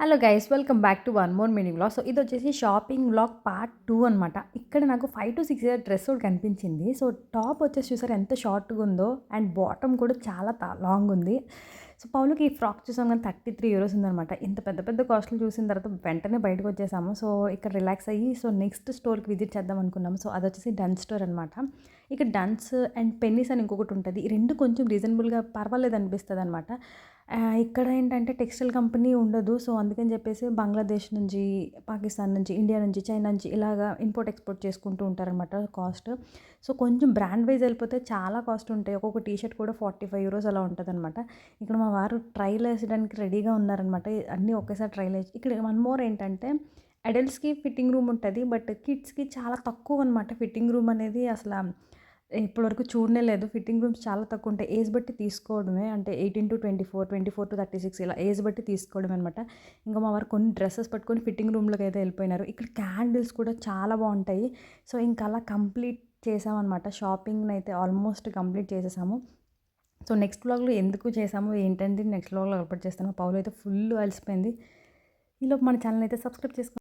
Hello guys, welcome back to one more mini vlog. So ఇది వచ్చేసి shopping vlog part 2 అనమాట. ఇక్కడ నాకు 5 to 6 ఇయర్ డ్రెస్ ఒకటి కనిపించింది. సో టాప్ వచ్చేసి చూసారు ఎంత షార్ట్గా ఉందో, అండ్ బాటమ్ కూడా చాలా లాంగ్ ఉంది. సో పౌలుకి ఈ ఫ్రాక్ చూసాం కానీ 33 euros ఉందనమాట. ఇంత పెద్ద పెద్ద కాస్ట్లు చూసిన తర్వాత వెంటనే బయటకు వచ్చేసాము. సో ఇక్కడ రిలాక్స్ అయ్యి సో నెక్స్ట్ స్టోర్కి విజిట్ చేద్దాం అనుకున్నాము. సో అది వచ్చేసి డన్ స్టోర్ అనమాట. ఇక్కడ డన్స్ అండ్ పెన్నీస్ అని ఇంకొకటి ఉంటుంది. ఈ రెండు కొంచెం రీజనబుల్గా పర్వాలేదు అనిపిస్తుంది అనమాట. ఇక్కడ ఏంటంటే టెక్స్టైల్ కంపెనీ ఉండదు. సో అందుకని చెప్పేసి బంగ్లాదేశ్ నుంచి, పాకిస్తాన్ నుంచి, ఇండియా నుంచి, చైనా నుంచి ఇలాగా ఇంపోర్ట్ ఎక్స్పోర్ట్ చేసుకుంటూ ఉంటారనమాట కాస్ట్. సో కొంచెం బ్రాండ్ వైజ్ వెళ్ళిపోతే చాలా కాస్ట్ ఉంటాయి. ఒక్కొక్క టీ షర్ట్ కూడా 45 euros అలా ఉంటుందన్నమాట. ఇక్కడ మా వారు ట్రైల్ వేసడానికి రెడీగా ఉన్నారనమాట. అన్నీ ఒకేసారి ట్రైల్ వేసి ఇక్కడ వన్ మోర్ ఏంటంటే అడల్ట్స్కి ఫిట్టింగ్ రూమ్ ఉంటుంది. బట్ కిడ్స్కి చాలా తక్కువ అనమాట. ఫిట్టింగ్ రూమ్ అనేది అసలు ఇప్పటివరకు చూడనే లేదు. ఫిట్టింగ్ రూమ్స్ చాలా తక్కువ ఉంటాయి. ఏజ్ బట్టి తీసుకోవడమే, అంటే 18 to 24, 24 to 36 ఇలా ఏజ్ బట్టి తీసుకోవడమే అనమాట. ఇంకా మా వారు కొన్ని డ్రెస్సెస్ పట్టుకొని ఫిట్టింగ్ రూమ్లోకి అయితే వెళ్ళిపోయినారు. ఇక్కడ క్యాండిల్స్ కూడా చాలా బాగుంటాయి. సో ఇంకా అలా కంప్లీట్ చేసామన్నమాట. షాపింగ్ని అయితే ఆల్మోస్ట్ కంప్లీట్ చేసేసాము. సో నెక్స్ట్ వ్లాగ్లో ఎందుకు చేసాము ఏంటంటే నెక్స్ట్ వ్లాగ్లో అప్లోడ్ చేస్తాను. పౌలు అయితే ఫుల్ అలసిపోయింది. ఈలోపు మన ఛానల్ అయితే సబ్స్క్రైబ్ చేసుకోండి.